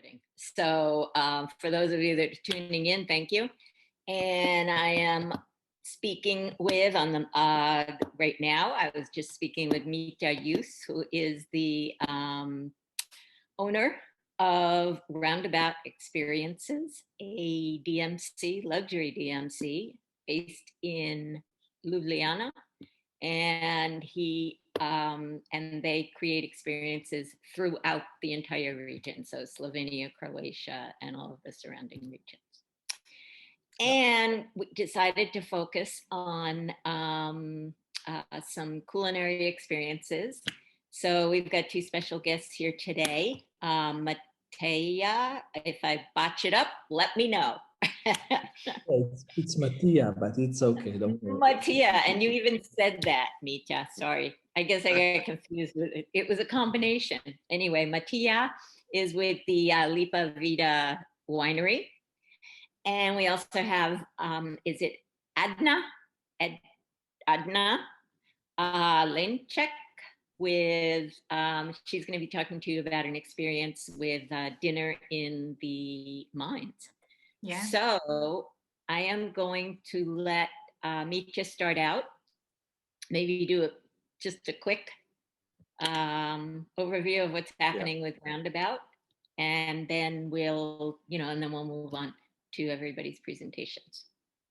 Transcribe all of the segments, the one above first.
recording. So for those of you that are tuning in, thank you. And I am speaking with on the right now. I was just speaking with Mita Yus, who is the owner of Roundabout Experiences, a DMC, luxury DMC, based in Ljubljana, and they create experiences throughout the entire region, so Slovenia, Croatia, and all of the surrounding regions. And we decided to focus on some culinary experiences. So we've got two special guests here today. Mattia, if I botch it up, let me know. It's Mattia, but it's okay. Don't worry. Mattia, and you even said that, Mitya. Sorry. I guess I got confused with it. It was a combination. Anyway, Mattia is with the Lepa Vida winery. And we also have, is it Adna? Adna Lenček with, she's going to be talking to you about an experience with dinner in the mines. Yeah. So I am going to let Mitya start out. Maybe do just a quick overview of what's happening with Roundabout, and then we'll move on to everybody's presentations.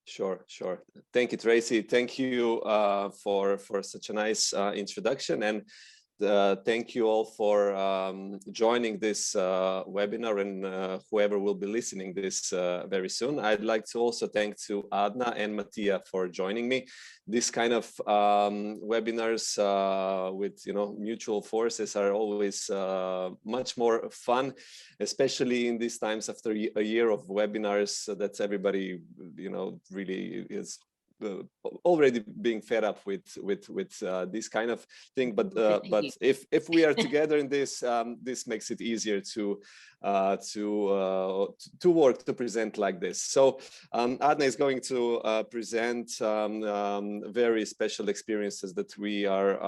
Sure. Thank you, Tracy. Thank you for such a nice introduction, and thank you all for joining this webinar, and whoever will be listening this very soon. I'd like to also thank to Adna and Mattia for joining me. This kind of webinars with mutual forces are always much more fun, especially in these times after a year of webinars that everybody really is already being fed up with this kind of thing, but if we are together in this, this makes it easier to work, to present like this. So Adna is going to present very special experiences that we are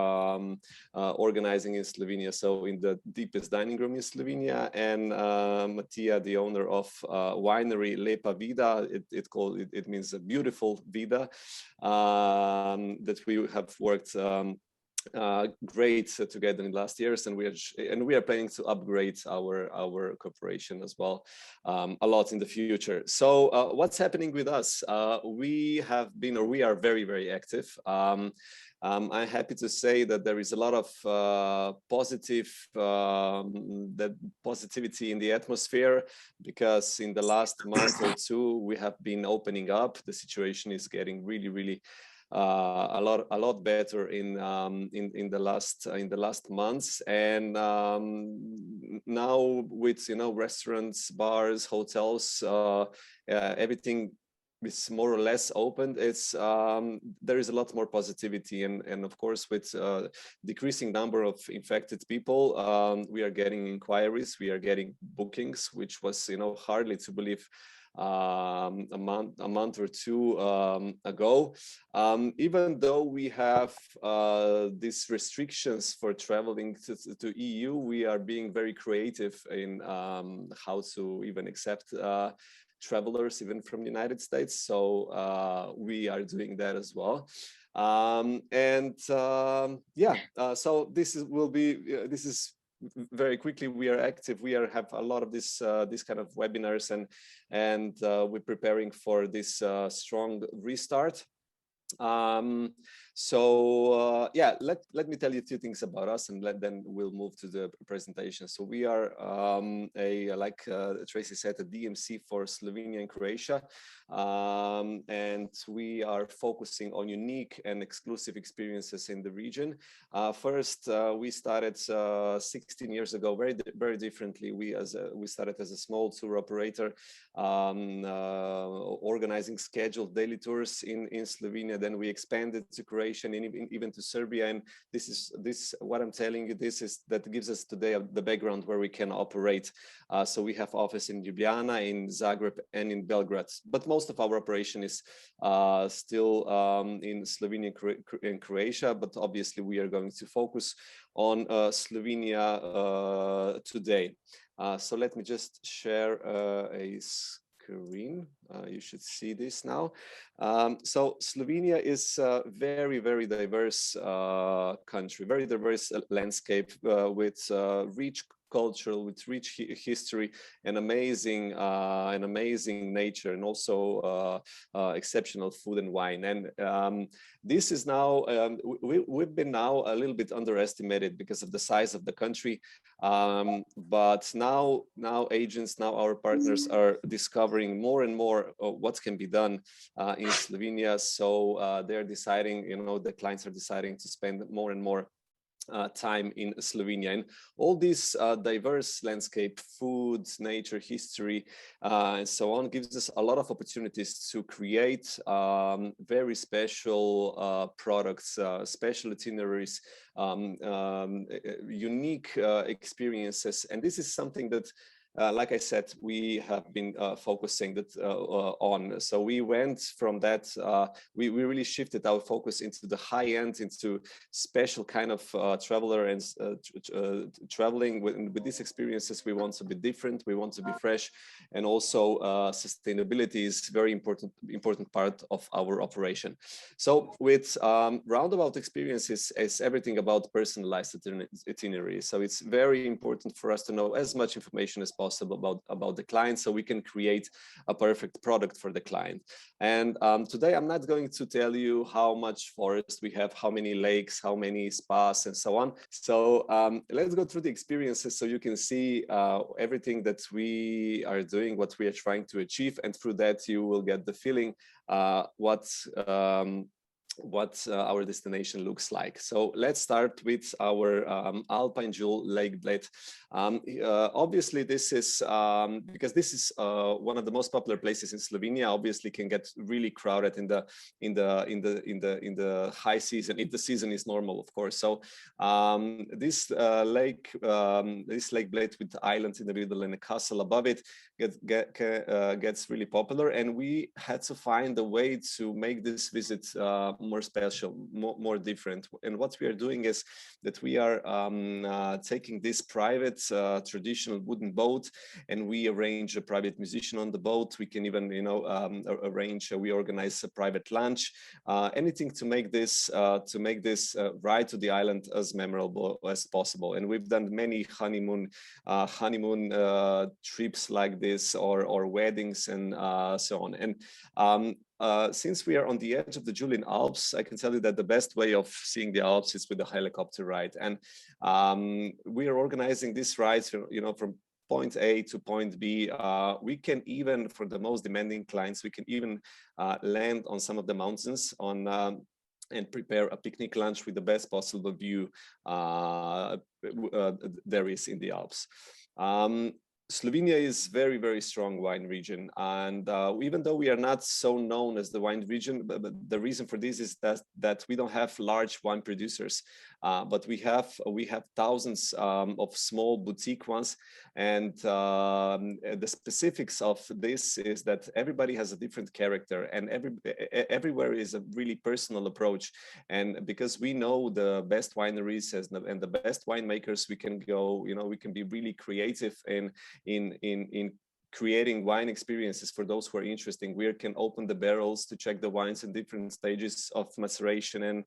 organizing in Slovenia, so in the deepest dining room in Slovenia, and Mattia, the owner of winery Lepa Vida, it means a beautiful Vida, that we have worked great together in the last years, and we are planning to upgrade our cooperation as well a lot in the future. So what's happening with us? We are very, very active. I'm happy to say that there is a lot of positivity in the atmosphere, because in the last month or two we have been opening up. The situation is getting really a lot better in the last months, and now with restaurants, bars, hotels, everything is more or less open. There is a lot more positivity, and of course with decreasing number of infected people, we are getting inquiries, we are getting bookings, which was hardly to believe a month or two ago. Even though we have these restrictions for traveling to EU, we are being very creative in how to even accept travelers even from the United States. So we are doing that as well. So this is very quickly. We are active. We have a lot of this kind of webinars, and we're preparing for this strong restart. Let me tell you two things about us, and then we'll move to the presentation. So we are like Tracy said, a DMC for Slovenia and Croatia, and we are focusing on unique and exclusive experiences in the region. First, we started 16 years ago, very differently. We started as a small tour operator, organizing scheduled daily tours in Slovenia. Then we expanded to Croatia and even to Serbia. And this what I'm telling you, that gives us today the background where we can operate. So we have office in Ljubljana, in Zagreb, and in Belgrade. But most of our operation is still in Slovenia and Croatia. But obviously we are going to focus on Slovenia today. So let me just share a screen. You should see this now. So Slovenia is a very, very diverse country, very diverse landscape with rich culture, with rich history, and amazing nature, and also exceptional food and wine. And this is now we've been now a little bit underestimated because of the size of the country. But now agents, now our partners are discovering more and more what can be done in Slovenia. So they're deciding, the clients are deciding to spend more and more time in Slovenia. And all this diverse landscape, food, nature, history, and so on, gives us a lot of opportunities to create very special products, special itineraries, unique experiences. And this is something that like I said, we have been focusing on. So we went from that, we really shifted our focus into the high end, into special kind of traveler, and traveling with these experiences. We want to be different, we want to be fresh, and also sustainability is very important part of our operation. So with Roundabout Experiences, is everything about personalized itinerary. So it's very important for us to know as much information as possible about the client, so we can create a perfect product for the client. And today I'm not going to tell you how much forest we have, how many lakes, how many spas, and so on. So let's go through the experiences so you can see everything that we are doing, what we are trying to achieve, and through that you will get the feeling what our destination looks like. So let's start with our Alpine Jewel Lake Bled. Obviously, this is because this is one of the most popular places in Slovenia. Obviously, can get really crowded in the high season, if the season is normal, of course. So this lake Bled with the island in the middle and a castle above it gets really popular, and we had to find a way to make this visit more special, more different. And what we are doing is that we are taking this private traditional wooden boat, and we arrange a private musician on the boat. We can even we organize a private lunch, anything to make this ride to the island as memorable as possible. And we've done many honeymoon trips like this, or weddings, and so on. And since we are on the edge of the Julian Alps, I can tell you that the best way of seeing the Alps is with a helicopter ride. And we are organizing these rides, from point A to point B. We can even, for the most demanding clients, we can even land on some of the mountains and prepare a picnic lunch with the best possible view there is in the Alps. Slovenia is very, very strong wine region, and even though we are not so known as the wine region, but the reason for this is that we don't have large wine producers, but we have thousands of small boutique ones, and the specifics of this is that everybody has a different character, and everywhere is a really personal approach. And because we know the best wineries and the best winemakers, we can go, we can be really creative in creating wine experiences for those who are interested. We can open the barrels to check the wines in different stages of maceration, and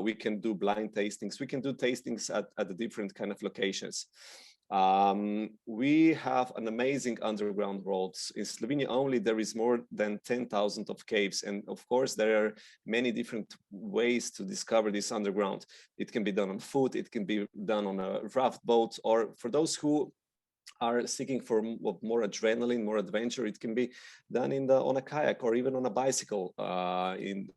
we can do blind tastings. We can do tastings at the different kind of locations. We have an amazing underground worlds. In Slovenia only, there is more than 10,000 of caves. And of course, there are many different ways to discover this underground. It can be done on foot, it can be done on a raft boat, or for those who are seeking for more adrenaline, more adventure, it can be done on a kayak or even on a bicycle in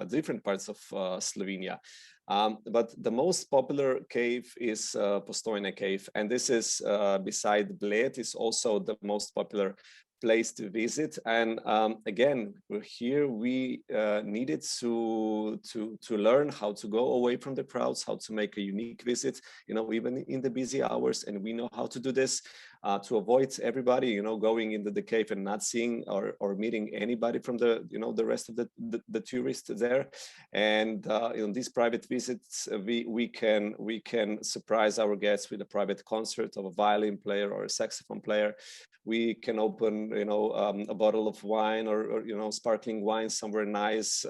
different parts of Slovenia. But the most popular cave is Postojna cave, and this is beside Bled, is also the most popular place to visit. And again, here we needed to learn how to go away from the crowds, how to make a unique visit, even in the busy hours. And we know how to do this to avoid everybody, going into the cave and not seeing or meeting anybody from the rest of the tourists there. And in these private visits, we can surprise our guests with a private concert of a violin player or a saxophone player. We can open, a bottle of wine or sparkling wine somewhere nice.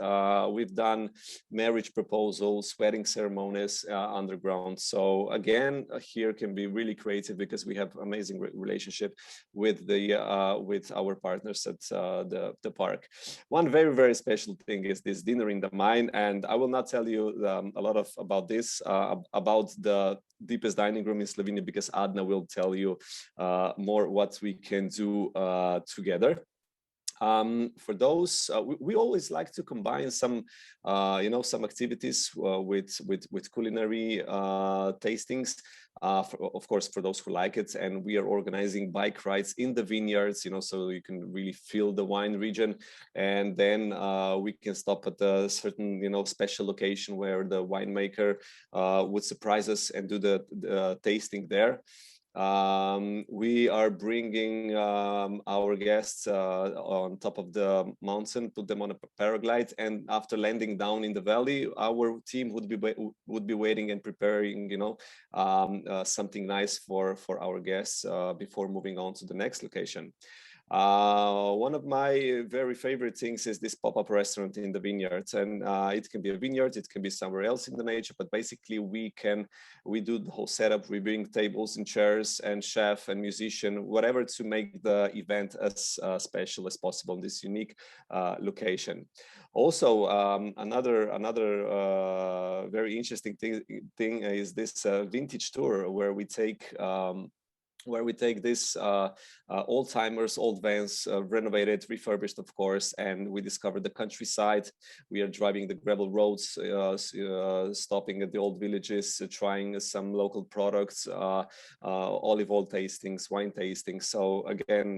We've done marriage proposals, wedding ceremonies underground. So again, here can be really creative because we have amazing relationship with with our partners at the park. One very, very special thing is this dinner in the mine, and I will not tell you a lot about this, about the deepest dining room in Slovenia, because Adna will tell you more what we can do together. For those, we always like to combine some, some activities with culinary tastings. Of course, for those who like it, and we are organizing bike rides in the vineyards, so you can really feel the wine region, and then we can stop at a certain, special location where the winemaker would surprise us and do the tasting there. We are bringing our guests on top of the mountain, put them on a paraglide, and after landing down in the valley, our team would be waiting and preparing, something nice for our guests before moving on to the next location. One of my very favorite things is this pop-up restaurant in the vineyards, and it can be a vineyard, it can be somewhere else in the nature, but basically we do the whole setup. We bring tables and chairs and chef and musician, whatever, to make the event as special as possible in this unique location. Also, another very interesting thing is this vintage tour where we take this old-timers, old vans, renovated, refurbished, of course, and we discover the countryside. We are driving the gravel roads, stopping at the old villages, trying some local products, olive oil tastings, wine tastings. So again,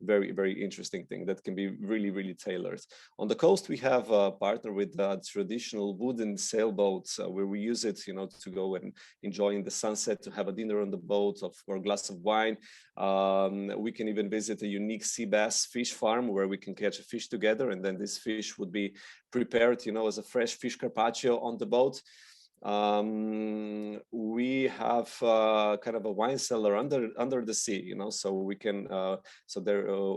very, very interesting thing that can be really, really tailored. On the coast, we have a partner with traditional wooden sailboats where we use it, to go and enjoy the sunset, to have a dinner on the boat, or a glass of wine. We can even visit a unique sea bass fish farm where we can catch a fish together, and then this fish would be prepared, as a fresh fish carpaccio on the boat. We have kind of a wine cellar under the sea, so we can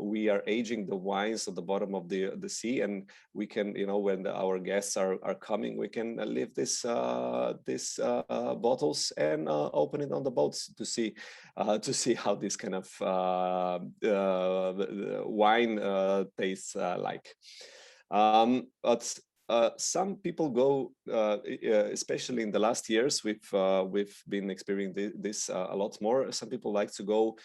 we are aging the wines at the bottom of the sea, and we can, when our guests are coming, we can leave this bottles and open it on the boats to see how this kind of wine tastes like. But some people go, especially in the last years, we've been experiencing this a lot more. Some people like to go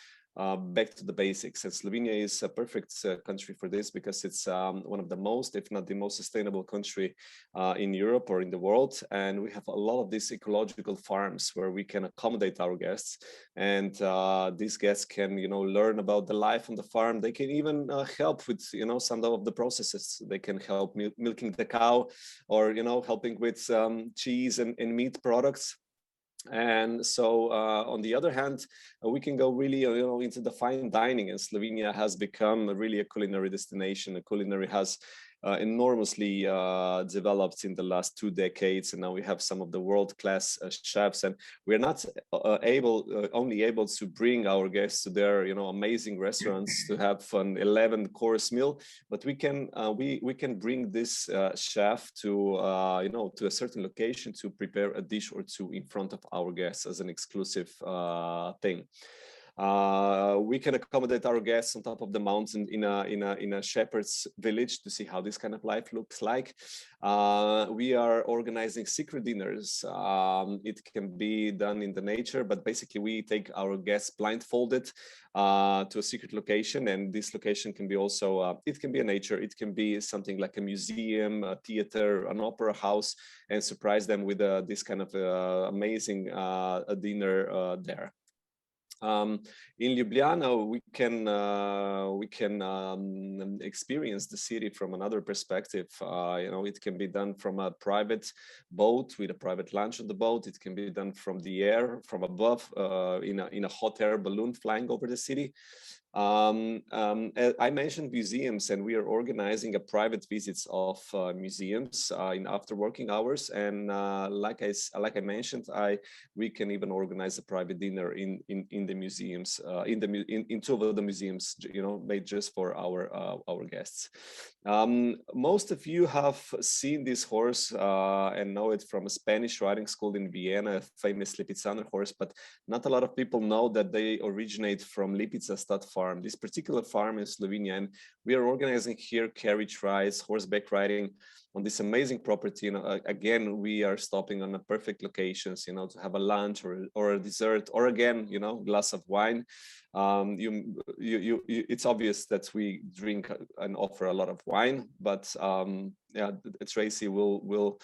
back to the basics, and Slovenia is a perfect country for this because it's one of the most, if not the most sustainable country in Europe or in the world, and we have a lot of these ecological farms where we can accommodate our guests, and these guests can learn about the life on the farm. They can even help with some of the processes. They can help milking the cow, or helping with cheese and meat products. And so on the other hand, we can go really into the fine dining, and Slovenia has become really a culinary destination. A culinary has enormously developed in the last 2 decades, and now we have some of the world-class chefs, and we're not only able to bring our guests to their amazing restaurants to have an 11-course meal, but we can bring this chef to to a certain location to prepare a dish or two in front of our guests as an exclusive thing. We can accommodate our guests on top of the mountain in a shepherd's village to see how this kind of life looks like. We are organizing secret dinners. It can be done in the nature, but basically we take our guests blindfolded to a secret location, and this location can be also it can be a nature, it can be something like a museum, a theater, an opera house, and surprise them with this kind of amazing dinner there. In Ljubljana, we can experience the city from another perspective. You know, it can be done from a private boat with a private lunch on the boat. It can be done from the air, from above, in a hot air balloon flying over the city. I mentioned museums, and we are organizing a private visits of museums in after working hours. And like I mentioned, we can even organize a private dinner in the museums, in two of the museums, you know, made just for our guests. Most of you have seen this horse and know it from a Spanish riding school in Vienna, a famous Lipizzaner horse, but not a lot of people know that they originate from Lipica stud farm. This particular farm in Slovenia, and we are organizing here carriage rides, horseback riding on this amazing property. You know, again, we are stopping on a perfect locations, you know, to have a lunch or a dessert, or again, you know, glass of wine. It's obvious that we drink and offer a lot of wine, but yeah, Tracy will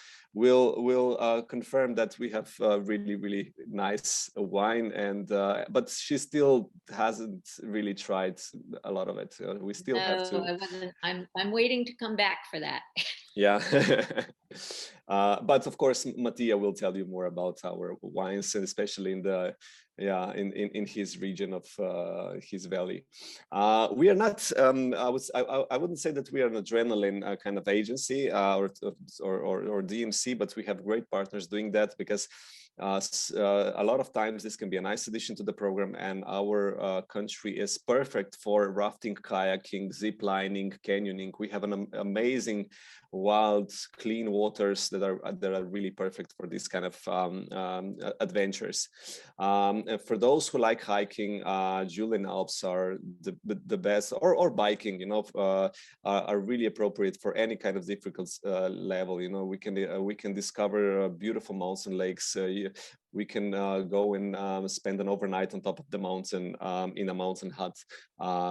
confirm that we have really nice wine, and but she still hasn't really tried a lot of it. We still have to. I wasn't. I'm waiting to come back for that. Yeah. But of course, Mattia will tell you more about our wines, and especially in his region of his valley. We are not. I wouldn't say that we are an adrenaline kind of agency or DMC, but we have great partners doing that, because a lot of times this can be a nice addition to the program, and our country is perfect for rafting, kayaking, zip lining, canyoning. We have an amazing wild, clean waters that are really perfect for this kind of adventures. And for those who like hiking, Julian Alps are the best, or biking, you know, are really appropriate for any kind of difficult level. You know, we can discover beautiful mountain lakes. We can go and spend an overnight on top of the mountain in a mountain hut.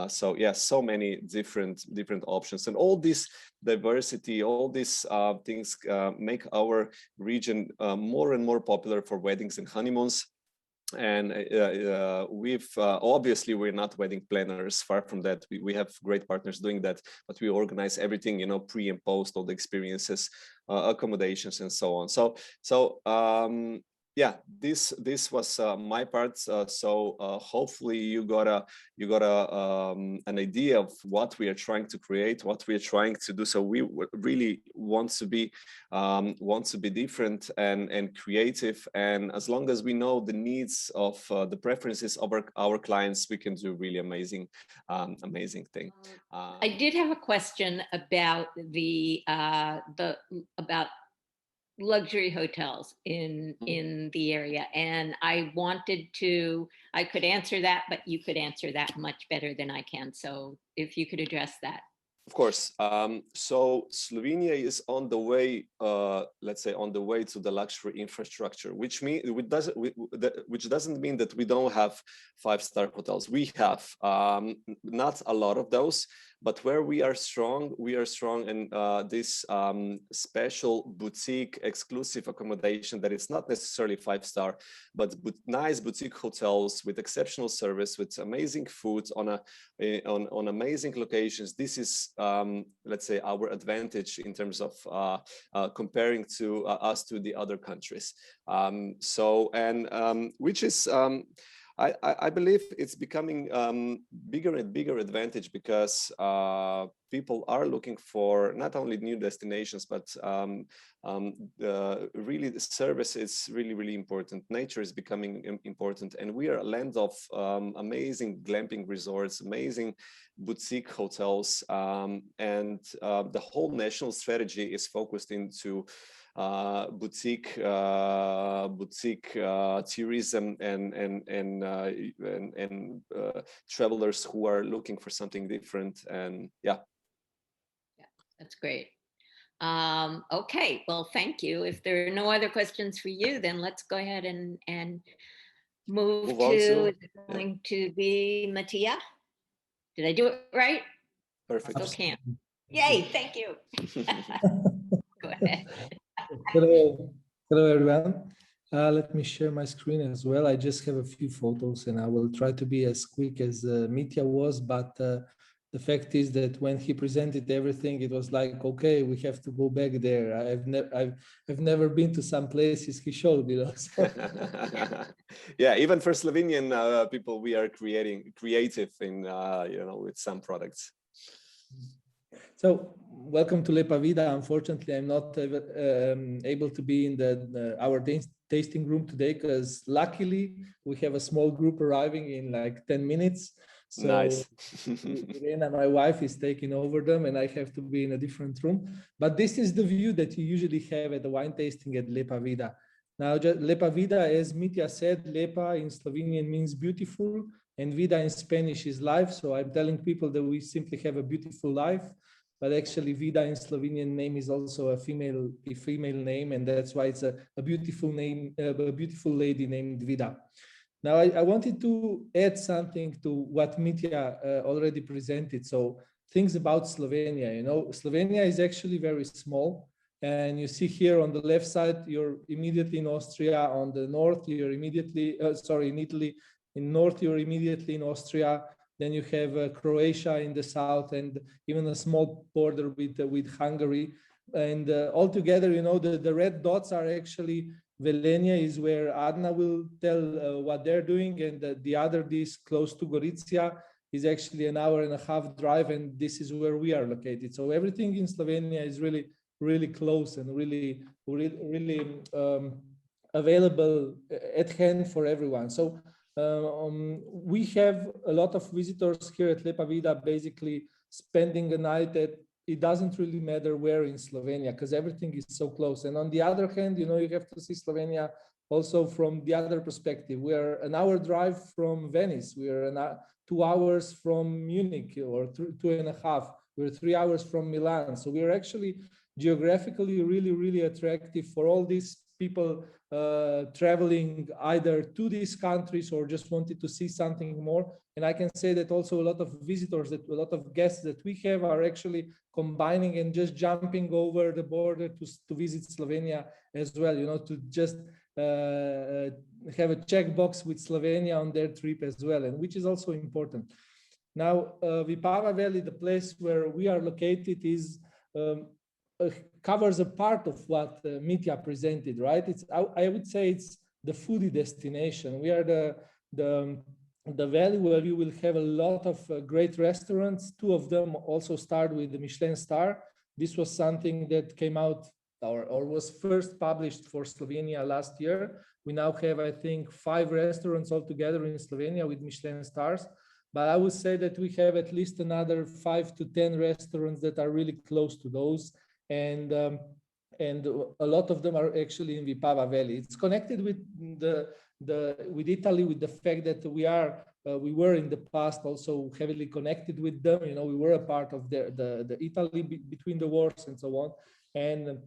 So yeah, so many different options, and all this diversity, all these things make our region more and more popular for weddings and honeymoons. And we've obviously, we're not wedding planners, far from that. We have great partners doing that, but we organize everything, you know, pre and post, all the experiences, accommodations, and so on. So yeah, this was my part. So hopefully you got an idea of what we are trying to create, what we are trying to do. So we really want to be different and creative. And as long as we know the needs of the preferences of our clients, we can do really amazing thing. I did have a question about about luxury hotels in the area, and I could answer that, but you could answer that much better than I can. So if you could address that. Of course. So Slovenia is on the way, let's say, on the way to the luxury infrastructure, which doesn't mean that we don't have 5-star hotels. We have not a lot of those, but where we are strong in this special boutique exclusive accommodation that is not necessarily 5-star, but nice boutique hotels with exceptional service, with amazing food on amazing locations. This is let's say our advantage in terms of comparing to us to the other countries. Which is I believe it's becoming bigger and bigger advantage, because people are looking for not only new destinations, but really the service is really important. Nature is becoming important, and we are a land of amazing glamping resorts, amazing boutique hotels, and the whole national strategy is focused into boutique tourism and travelers who are looking for something different. And yeah, that's great. Okay, well, thank you. If there are no other questions for you, then let's go ahead and move to going to be Mattia. Did I do it right? Perfect. Still can't. Yay, thank you. Go ahead. Hello everyone. Let me share my screen as well. I just have a few photos and I will try to be as quick as Mitya was, but the fact is that when he presented everything, it was like, okay, we have to go back there. I've never been to some places he showed, you know. So. Yeah, even for Slovenian people, we are creative in with some products. So welcome to Lepa Vida. Unfortunately, I'm not able to be in our tasting room today because luckily we have a small group arriving in like 10 minutes. So nice. Irena, my wife, is taking over them and I have to be in a different room. But this is the view that you usually have at the wine tasting at Lepa Vida. Now, Lepa Vida, as Mitya said, Lepa in Slovenian means beautiful and Vida in Spanish is life. So I'm telling people that we simply have a beautiful life. But actually, Vida in Slovenian name is also a female name, and that's why it's a beautiful name, a beautiful lady named Vida. Now, I wanted to add something to what Mitya already presented. So things about Slovenia, you know, Slovenia is actually very small. And you see here on the left side, you're immediately in Austria. On the north, you're immediately, in Italy. In north, you're immediately in Austria. Then you have Croatia in the south and even a small border with Hungary. And altogether, you know, the red dots are actually Velenje is where Adna will tell what they're doing. And the other, this close to Gorizia, is actually an hour and a half drive. And this is where we are located. So everything in Slovenia is really, really close and really available at hand for everyone. So we have a lot of visitors here at Lepa Vida, basically spending a night at, it doesn't really matter where in Slovenia because everything is so close. And on the other hand, you know, you have to see Slovenia also from the other perspective. We are an hour drive from Venice. We are 2 hours from Munich, or 2.5. We're 3 hours from Milan. So we are actually geographically really, really attractive for all these people traveling either to these countries or just wanted to see something more. And I can say that also a lot of visitors, a lot of guests that we have are actually combining and just jumping over the border to visit Slovenia as well, you know, to just have a checkbox with Slovenia on their trip as well, and which is also important. Now, Vipava Valley, the place where we are located, is covers a part of what Mitya presented, right? It's, I would say it's the foodie destination. We are the valley where you will have a lot of great restaurants. 2 of them also start with the Michelin star. This was something that came out or was first published for Slovenia last year. We now have, I think, 5 restaurants altogether in Slovenia with Michelin stars. But I would say that we have at least another 5 to 10 restaurants that are really close to those. And a lot of them are actually in Vipava Valley. It's connected with with Italy, with the fact that we were in the past also heavily connected with them. You know, we were a part of the Italy between the wars and so on. And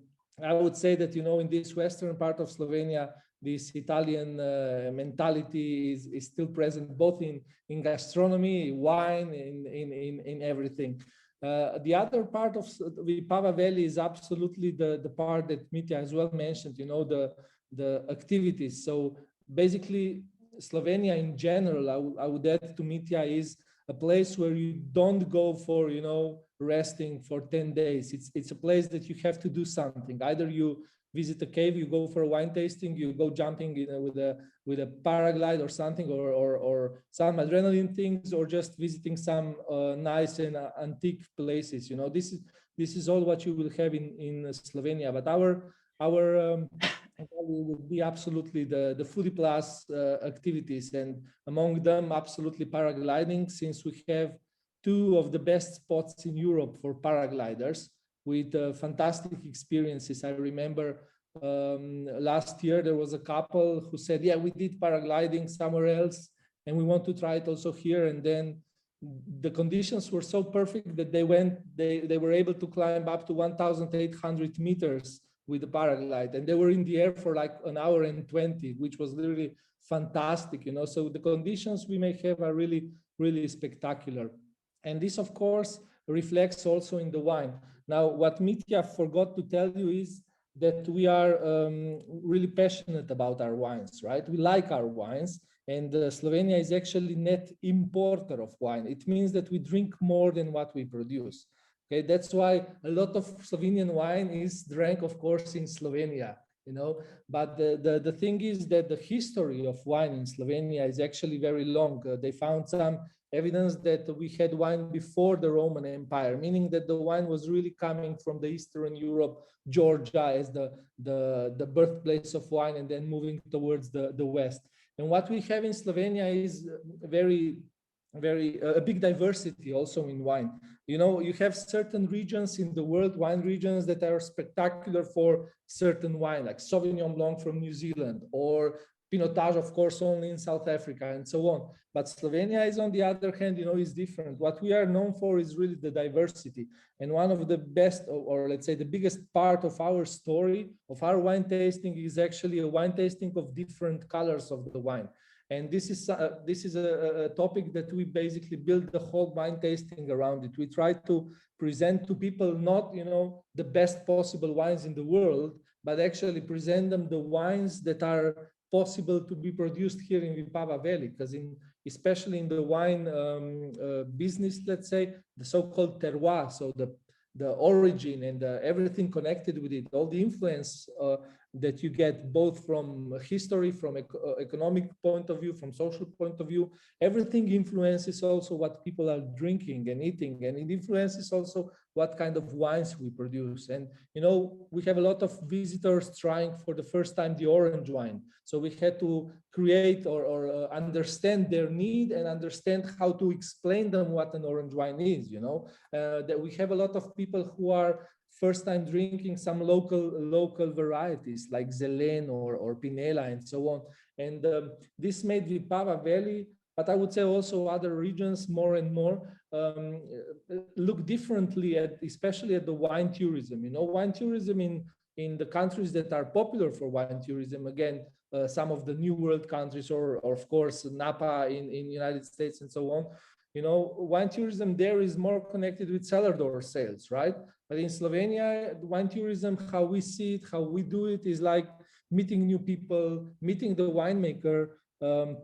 I would say that, you know, in this western part of Slovenia, this Italian mentality is still present both in gastronomy, wine, in everything. The other part of Vipava Valley is absolutely the part that Mitya as well mentioned, you know, the activities. So basically, Slovenia in general, I would add to Mitya, is a place where you don't go for, you know, resting for 10 days. It's a place that you have to do something. Either you visit a cave, you go for a wine tasting, you go jumping, you know, with a paraglide or something, or some adrenaline things, or just visiting some nice and antique places. You know, this is all what you will have in Slovenia. But our would be absolutely the foodie plus activities, and among them absolutely paragliding, since we have 2 of the best spots in Europe for paragliders with fantastic experiences. I remember last year there was a couple who said, yeah, we did paragliding somewhere else and we want to try it also here. And then the conditions were so perfect that they were able to climb up to 1,800 meters with the paraglide, and they were in the air for like an hour and 20, which was really fantastic, you know. So the conditions we may have are really, really spectacular. And this, of course, reflects also in the wine. Now, what Mitya forgot to tell you is that we are really passionate about our wines, right? We like our wines, and Slovenia is actually net importer of wine. It means that we drink more than what we produce. Okay, that's why a lot of Slovenian wine is drank, of course, in Slovenia, you know. But the thing is that the history of wine in Slovenia is actually very long. They found some evidence that we had wine before the Roman Empire, meaning that the wine was really coming from the Eastern Europe, Georgia as the birthplace of wine, and then moving towards the West. And what we have in Slovenia is a big diversity also in wine. You know, you have certain regions in the world, wine regions, that are spectacular for certain wine, like Sauvignon Blanc from New Zealand, or Pinotage, of course, only in South Africa, and so on. But Slovenia is, on the other hand, you know, is different. What we are known for is really the diversity. And one of the best, or let's say the biggest part of our story, of our wine tasting, is actually a wine tasting of different colors of the wine. And this is a topic that we basically build the whole wine tasting around it. We try to present to people not, you know, the best possible wines in the world, but actually present them the wines that are possible to be produced here in Vipava Valley, because especially in the wine business, let's say, the so-called terroir, so the origin and everything connected with it, all the influence that you get both from history, from economic point of view, from social point of view, everything influences also what people are drinking and eating, and it influences also what kind of wines we produce. And, you know, we have a lot of visitors trying for the first time the orange wine. So we had to create or understand their need and understand how to explain them what an orange wine is, you know. That we have a lot of people who are first time drinking some local varieties like Zelen or Pinela and so on. And this made Vipava Valley, but I would say also other regions more and more look differently at, especially at the wine tourism. You know, wine tourism in the countries that are popular for wine tourism, again, some of the New World countries, or of course Napa in United States and so on. You know, wine tourism there is more connected with cellar door sales, right? But in Slovenia, wine tourism, how we see it, how we do it, is like meeting new people, meeting the winemaker,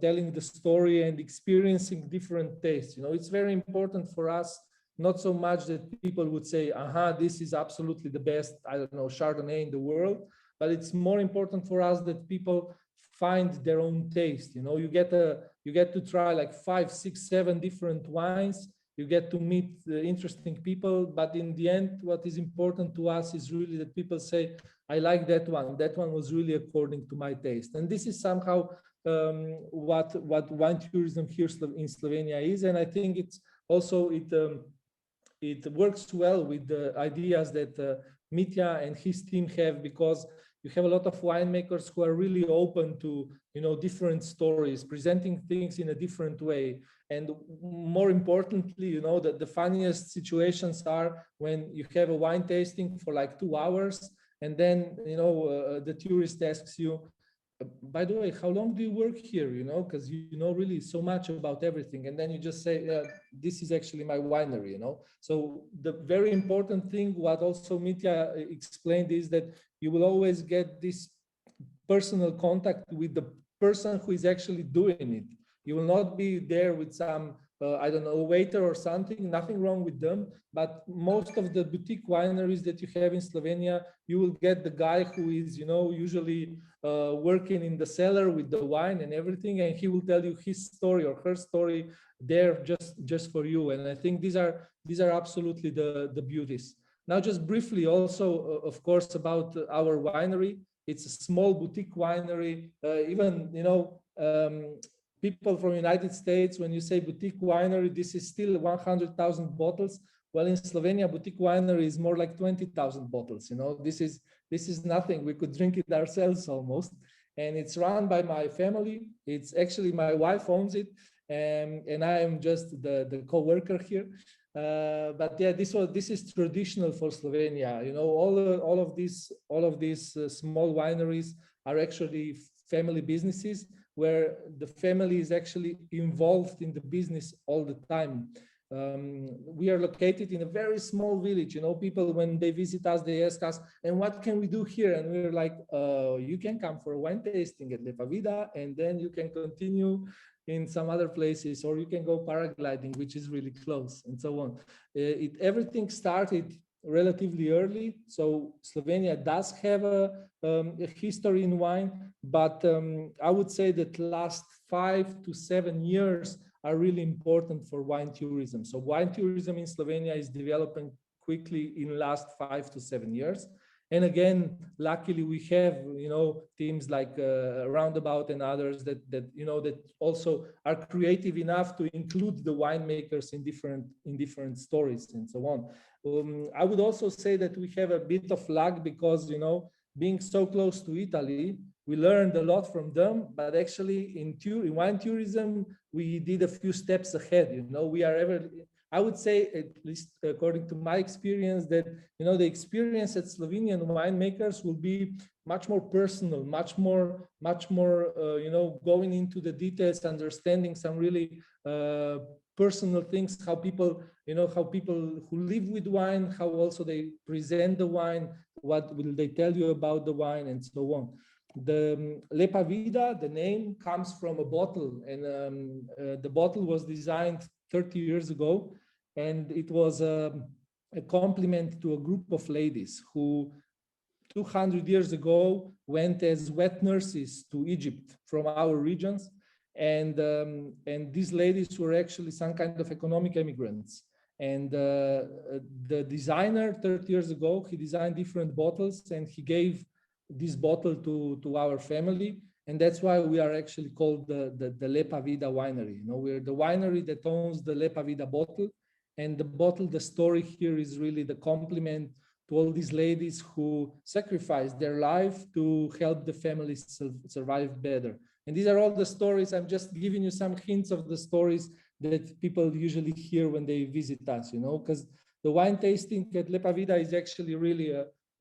telling the story and experiencing different tastes. You know, it's very important for us, not so much that people would say, aha, this is absolutely the best, I don't know, Chardonnay in the world, but it's more important for us that people find their own taste. You know, you get to try like 5, 6, 7 different wines. You get to meet interesting people, but in the end, what is important to us is really that people say, I like that one. That one was really according to my taste. And this is somehow what wine tourism here in Slovenia is. And I think it's also, it works well with the ideas that Mitja and his team have, because you have a lot of winemakers who are really open to, you know, different stories, presenting things in a different way. And more importantly, you know, that the funniest situations are when you have a wine tasting for like 2 hours, and then, you know, the tourist asks you, by the way, how long do you work here? You know, because you know really so much about everything. And then you just say, this is actually my winery, you know. So the very important thing, what also Mitja explained, is that you will always get this personal contact with the person who is actually doing it. You will not be there with some, I don't know, waiter or something, nothing wrong with them. But most of the boutique wineries that you have in Slovenia, you will get the guy who is, you know, usually working in the cellar with the wine and everything, and he will tell you his story or her story there just for you. And I think these are absolutely the beauties. Now, just briefly also, of course, about our winery. It's a small boutique winery. Even, you know, people from United States, when you say boutique winery, this is still 100,000 bottles. Well, in Slovenia, boutique winery is more like 20,000 bottles. You know, this is nothing. We could drink it ourselves almost. And it's run by my family. It's actually my wife owns it, and I am just the co-worker here. But yeah, this is traditional for Slovenia. You know, all of these small wineries are actually family businesses, where the family is actually involved in the business all the time. We are located in a very small village. You know, people, when they visit us, they ask us, and what can we do here? And we're like, you can come for a wine tasting at Lepa Vida, and then you can continue in some other places, or you can go paragliding, which is really close, and so on. Everything started relatively early. So Slovenia does have a history in wine, but I would say that last 5 to 7 years are really important for wine tourism. So wine tourism in Slovenia is developing quickly in last 5 to 7 years. And again, luckily we have, you know, teams like Roundabout and others that you know, that also are creative enough to include the winemakers in different stories and so on. I would also say that we have a bit of luck because, you know, being so close to Italy, we learned a lot from them, but actually in wine tourism, we did a few steps ahead. You know, I would say, at least according to my experience, that, you know, the experience at Slovenian winemakers will be much more personal, much more, you know, going into the details, understanding some really personal things, how people, you know, how people who live with wine, how also they present the wine, what will they tell you about the wine, and so on. The Lepa Vida, the name comes from a bottle, and the bottle was designed 30 years ago, and it was a compliment to a group of ladies who 200 years ago went as wet nurses to Egypt from our regions, and these ladies were actually some kind of economic immigrants. And the designer 30 years ago, he designed different bottles, and he gave this bottle to our family, and that's why we are actually called the Lepa Vida winery. You know, we're the winery that owns the Lepa Vida bottle, and the bottle, the story here is really the compliment to all these ladies who sacrificed their life to help the families survive better. And these are all the stories. I'm just giving you some hints of the stories that people usually hear when they visit us, you know, because the wine tasting at Lepa Vida is actually really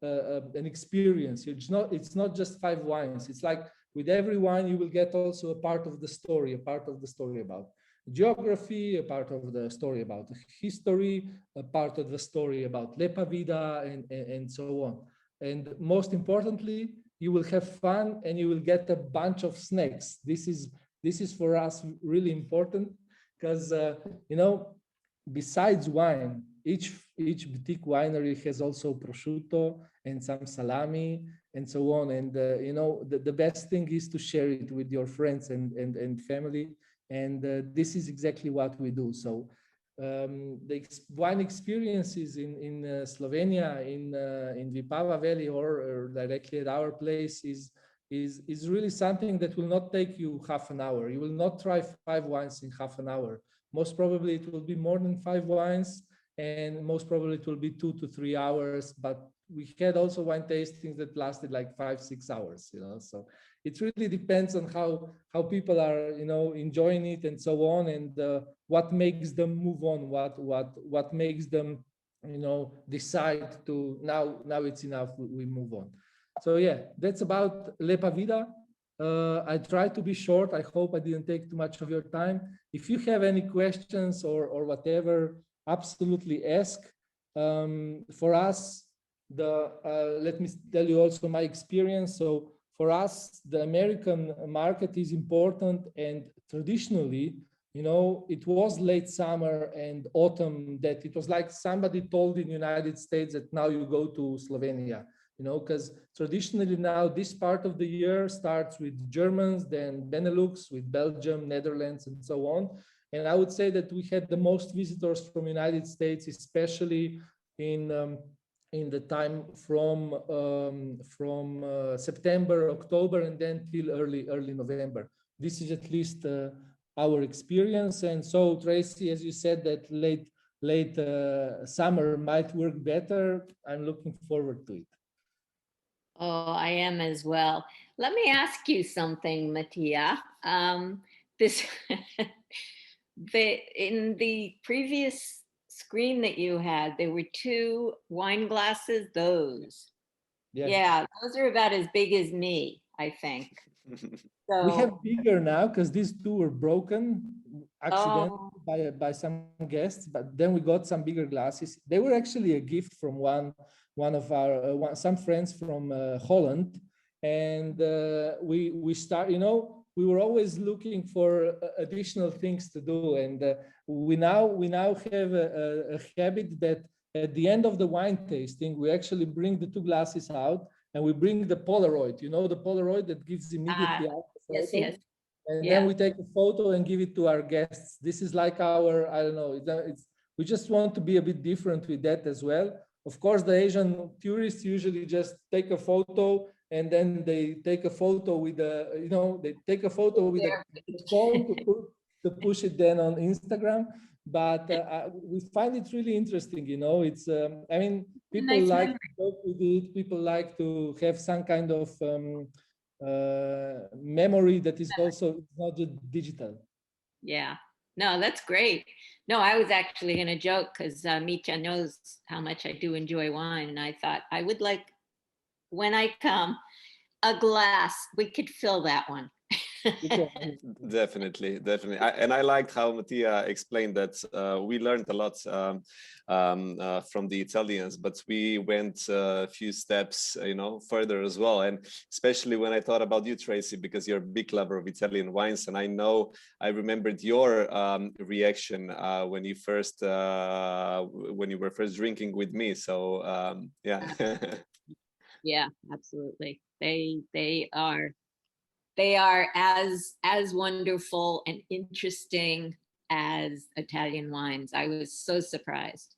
an experience. It's not just 5 wines. It's like with every wine, you will get also a part of the story about geography, a part of the story about history, a part of the story about Lepa Vida, and so on. And most importantly, you will have fun and you will get a bunch of snacks. This is for us really important because, you know, besides wine, each boutique winery has also prosciutto and some salami and so on. And, you know, the best thing is to share it with your friends and family. And this is exactly what we do. So the wine experiences in Slovenia, in Vipava Valley or directly at our place is really something that will not take you half an hour. You will not try 5 wines in half an hour. Most probably it will be more than 5 wines, and most probably it will be 2 to 3 hours. But we had also wine tastings that lasted like 5-6 hours, you know. So it really depends on how people are, you know, enjoying it and so on, and what makes them move on, what makes them, you know, decide to now it's enough, we move on. So yeah, that's about Lepa Vida. I try to be short. I hope I didn't take too much of your time. If you have any questions or whatever, absolutely ask. For us, let me tell you also my experience. So for us, the American market is important, and traditionally, you know, it was late summer and autumn that it was like somebody told in the United States that now you go to Slovenia, you know, because traditionally now this part of the year starts with Germans, then Benelux, with Belgium, Netherlands, and so on. And I would say that we had the most visitors from the United States, especially in the time from September, October, and then till early November. This is at least our experience. And so, Tracy, as you said, that late summer might work better. I'm looking forward to it. Oh, I am as well. Let me ask you something, Mattia. In the previous screen that you had, there were 2 wine glasses. Those, yes. Yeah, those are about as big as me, I think. So we have bigger now because these 2 were broken. accident Oh, by some guests, but then we got some bigger glasses. They were actually a gift from one of our some friends from Holland, and we start. You know, we were always looking for additional things to do, and we now have a habit that at the end of the wine tasting, we actually bring the two glasses out and we bring the Polaroid. You know, the Polaroid that gives immediately out the photo. yes, yes. And Yeah. then we take a photo and give it to our guests. This is like our, I don't know, we just want to be a bit different with that as well. Of course, the Asian tourists usually just take a photo and then they take a photo with the, you know, they take a photo with a phone to push it then on Instagram. But we find it really interesting, you know, it's, I mean, people Nice like memory. to go with it, people like to have some kind of, memory that is also not just digital. Yeah. No, that's great. No, I was actually going to joke because Mitya knows how much I do enjoy wine. And I thought I would like, when I come, a glass. We could fill that one. Definitely. And I liked how Mattia explained that we learned a lot from the Italians, but we went a few steps, you know, further as well. And especially when I thought about you, Tracy, because you're a big lover of Italian wines, and I remembered your reaction when you were first drinking with me. So yeah. Yeah, absolutely. They are as wonderful and interesting as Italian wines. I was so surprised.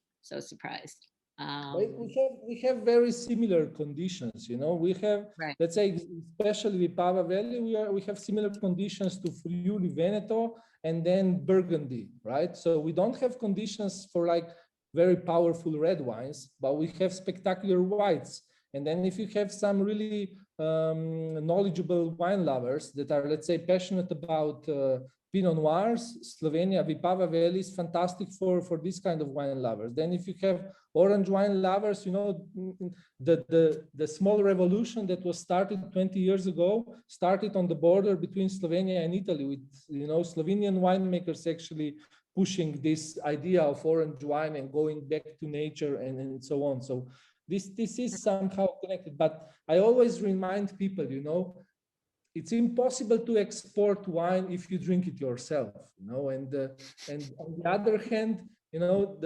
We have very similar conditions, you know. We have, Right. let's say, especially with Pava Valley, we have similar conditions to Friuli, Veneto, and then Burgundy, right? So we don't have conditions for like very powerful red wines, but we have spectacular whites. And then if you have some really knowledgeable wine lovers that are, let's say, passionate about Pinot Noirs, Slovenia, Vipava Valley is fantastic for this kind of wine lovers. Then if you have orange wine lovers, you know, the small revolution that was started 20 years ago started on the border between Slovenia and Italy with, you know, Slovenian winemakers actually pushing this idea of orange wine and going back to nature and so on. So this is somehow connected, but I always remind people, you know, it's impossible to export wine if you drink it yourself, you know, and on the other hand, you know,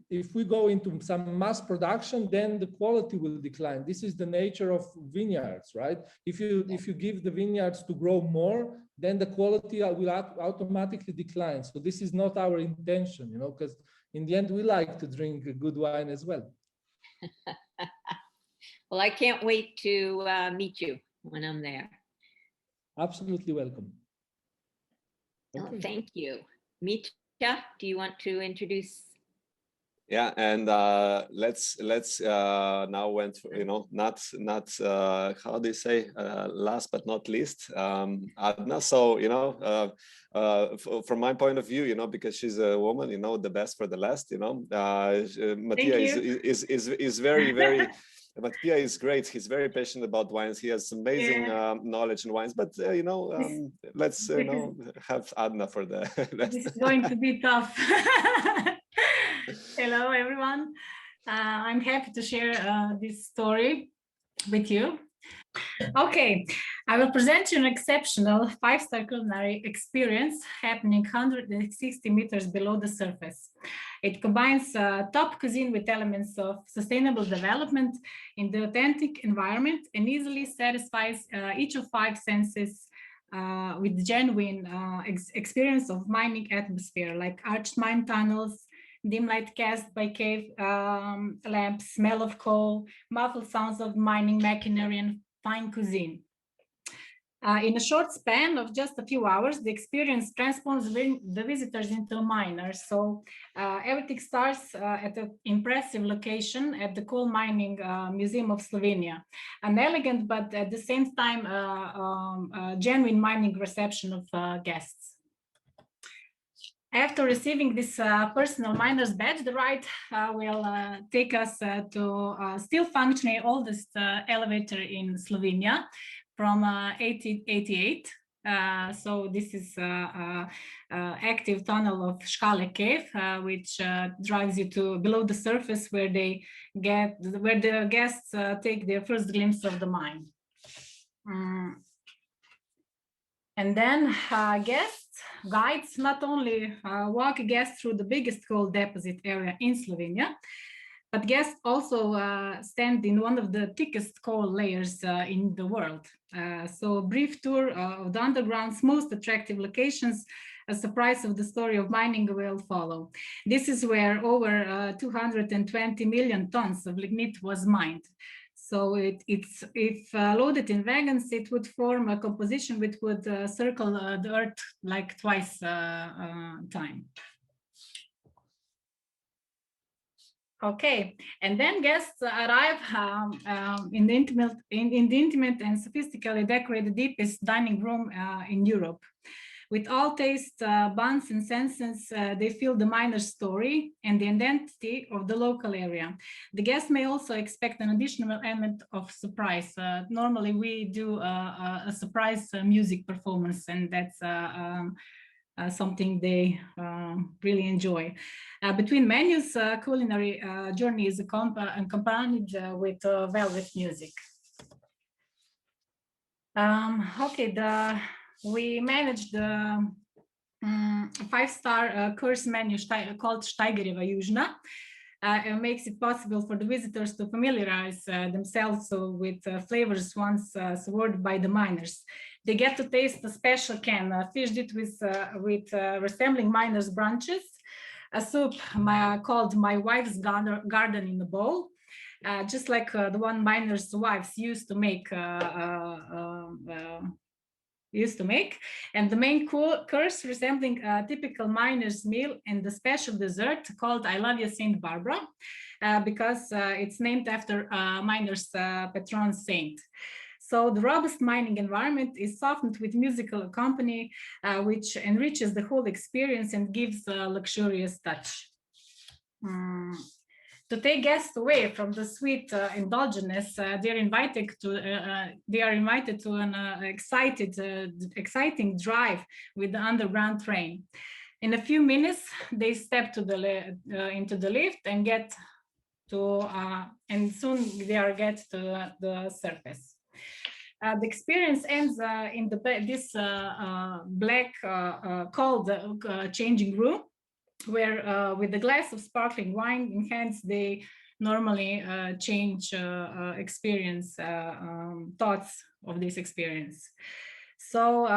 if we go into some mass production, then the quality will decline. This is the nature of vineyards, right? If you give the vineyards to grow more, then the quality will automatically decline. So this is not our intention, you know, because in the end, we like to drink good wine as well. Well, I can't wait to meet you when I'm there. Absolutely welcome. Okay. Oh, thank you. Mitya, do you want to introduce? Yeah, and let's now went, you know, not how do you say, last but not least, Adna. So, you know, from my point of view, you know, because she's a woman, you know, the best for the last, you know, Mattia is very Mattia is great. He's very passionate about wines. He has amazing knowledge in wines. But you know, let's you know, have Adna for the. This is going to be tough. Hello, everyone. I'm happy to share this story with you. Okay, I will present you an exceptional 5-star culinary experience happening 160 meters below the surface. It combines top cuisine with elements of sustainable development in the authentic environment and easily satisfies each of 5 senses with genuine experience of mining atmosphere, like arched mine tunnels, dim light cast by cave lamps, smell of coal, muffled sounds of mining machinery, and fine cuisine. In a short span of just a few hours, the experience transforms the visitors into miners. So everything starts at an impressive location at the Coal Mining Museum of Slovenia, an elegant but at the same time genuine mining reception of guests. After receiving this personal miner's badge, the ride will take us to still functioning oldest elevator in Slovenia from 1888. So this is active tunnel of Schale Cave, which drives you to below the surface, where the guests take their first glimpse of the mine. And then guides not only walk guests through the biggest coal deposit area in Slovenia, but guests also stand in one of the thickest coal layers in the world. So a brief tour of the underground's most attractive locations, a surprise of the story of mining will follow. This is where over 220 million tons of lignite was mined. So if loaded in wagons, it would form a composition which would circle the Earth like twice time. Okay, and then guests arrive in the intimate and sophisticatedly decorated deepest dining room in Europe. With all taste, buns and senses, they feel the miner's story and the identity of the local area. The guest may also expect an additional element of surprise. Normally we do a surprise music performance, and that's something they really enjoy. Between menus, culinary journey is accompanied with velvet music. Okay, we managed the 5-star course menu called Steigereva Južna. It makes it possible for the visitors to familiarize themselves with flavors once served by the miners. They get to taste a special can, fish dish with resembling miners' brunches, a soup called My Wife's Garden in a Bowl, just like the one miners' wives used to make. And the main course resembling a typical miner's meal, and the special dessert called I Love You Saint Barbara, because it's named after miner's patron saint. So the robust mining environment is softened with musical accompaniment, which enriches the whole experience and gives a luxurious touch. To take guests away from the sweet indulgence, they are invited to an exciting drive with the underground train. In a few minutes, they step to into the lift and and soon they get to the surface. The experience ends in this black cold changing room, where with a glass of sparkling wine in hands, they normally change thoughts of this experience. So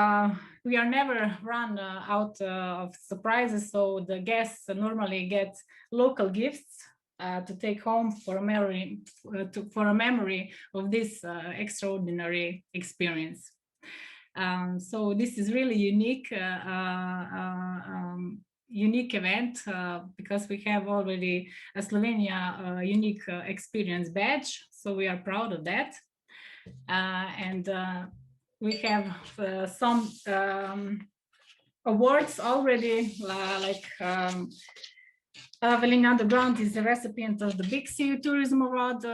we are never run out of surprises, so the guests normally get local gifts to take home for a memory of this extraordinary experience. So this is really unique event because we have already a Slovenia unique experience badge, so we are proud of that. And we have some awards already, like Velenje Underground is the recipient of the Big Sea Tourism Award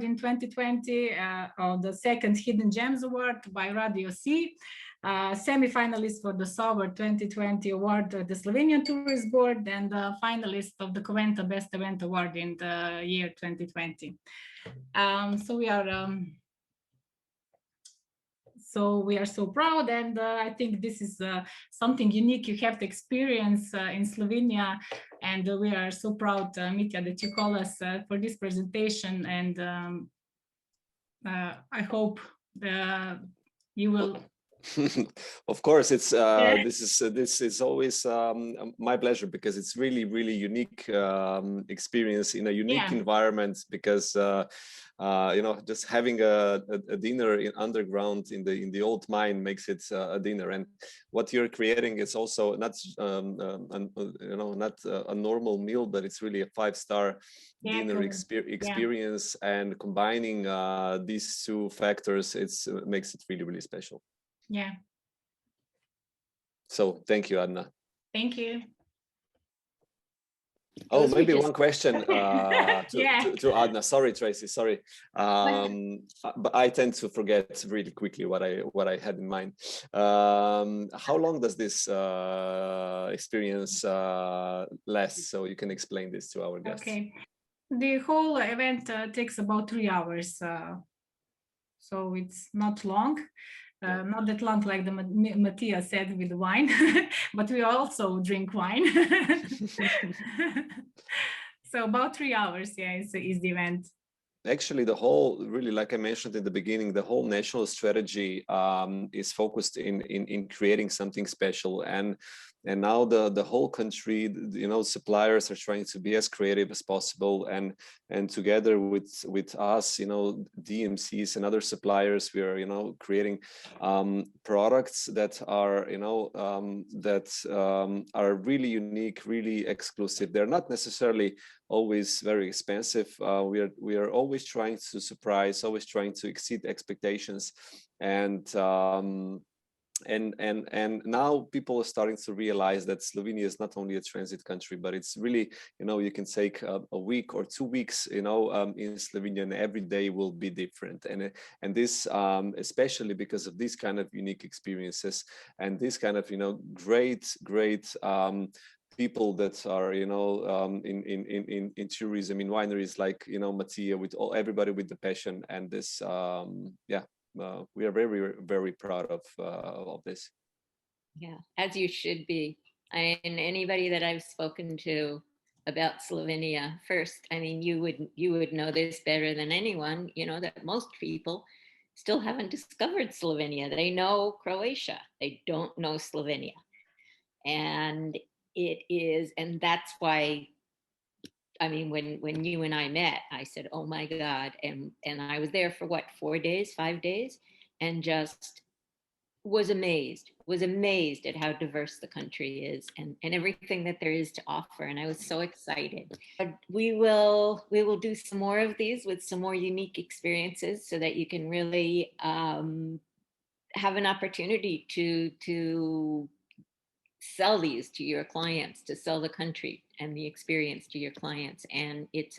in 2020, or the second Hidden Gems Award by Radio C. Semi-finalist for the SOBR 2020 award, the Slovenian Tourist Board, and finalist of the Coventa Best Event Award in the year 2020. So we are so proud, and I think this is something unique you have to experience in Slovenia, and we are so proud, Mitja, that you call us for this presentation, and I hope you will. Of course, it's this is always my pleasure, because it's really unique experience in a unique environment, because just having a dinner in underground in the old mine makes it a dinner, and what you're creating is also not not a normal meal, but it's really a 5-star dinner experience, and combining these two factors, makes it really special. Yeah. So thank you, Adna. Thank you. Oh, Those were maybe just- one question Yeah. to Adna. Sorry, Tracy. Sorry, but I tend to forget really quickly what I had in mind. How long does this experience last? So you can explain this to our guests. Okay. The whole event takes about 3 hours, so it's not long. Not that long like the Matthias said with the wine, but we also drink wine. So about 3 hours, yeah, is the event. Actually, the whole, really, like I mentioned in the beginning, the whole national strategy is focused in creating something special, and now the whole country, you know, suppliers are trying to be as creative as possible, and together with us, you know, DMCs and other suppliers, we are, you know, creating products that are, you know, are really unique, really exclusive. They're not necessarily always very expensive. We are always trying to surprise, always trying to exceed expectations, and now people are starting to realize that Slovenia is not only a transit country, but it's really, you know, you can take a week or 2 weeks, you know, in Slovenia, and every day will be different. And this, especially because of these kind of unique experiences and this kind of, you know, great people that are, you know, in tourism, in wineries, like, you know, Mattia, with everybody with the passion and this, yeah. We are very, very proud of this. Yeah, as you should be. And anybody that I've spoken to about Slovenia, first, I mean, you would know this better than anyone, you know, that most people still haven't discovered Slovenia. They know Croatia, they don't know Slovenia. And and that's why, I mean, when you and I met, I said, oh my God. And I was there for what, 4 days, 5 days, and just was amazed at how diverse the country is, and everything that there is to offer. And I was so excited. But we will do some more of these with some more unique experiences, so that you can really have an opportunity to sell these to your clients, to sell the country and the experience to your clients. And it's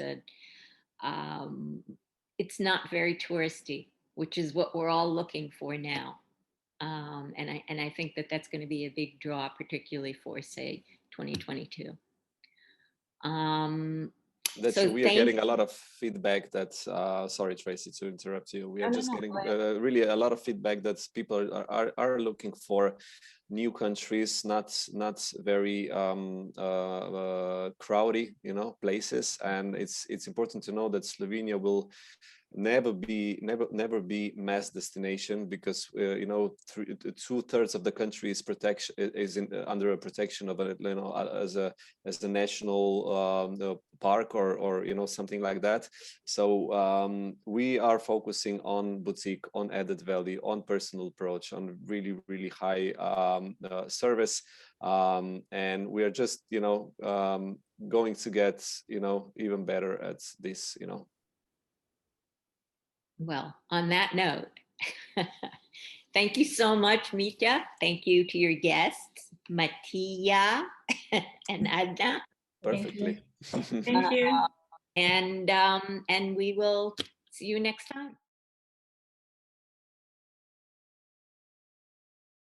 not very touristy, which is what we're all looking for now. And I think that that's going to be a big draw, particularly for, say, 2022. We are getting a lot of feedback that, sorry, Tracy, to interrupt you. We are just getting really a lot of feedback that people are looking for new countries, not very crowdy, you know, places. And it's important to know that Slovenia will never be mass destination, because you know, 2/3 of the country is under a protection of a, you know, as a national park, or you know, something like that. So we are focusing on boutique, on added value, on personal approach, on really high service, and we are just, you know, going to get, you know, even better at this, you know. Well, on that note, thank you so much, Mitja. Thank you to your guests, Mattia and Adna. Perfectly. Thank you. And we will see you next time.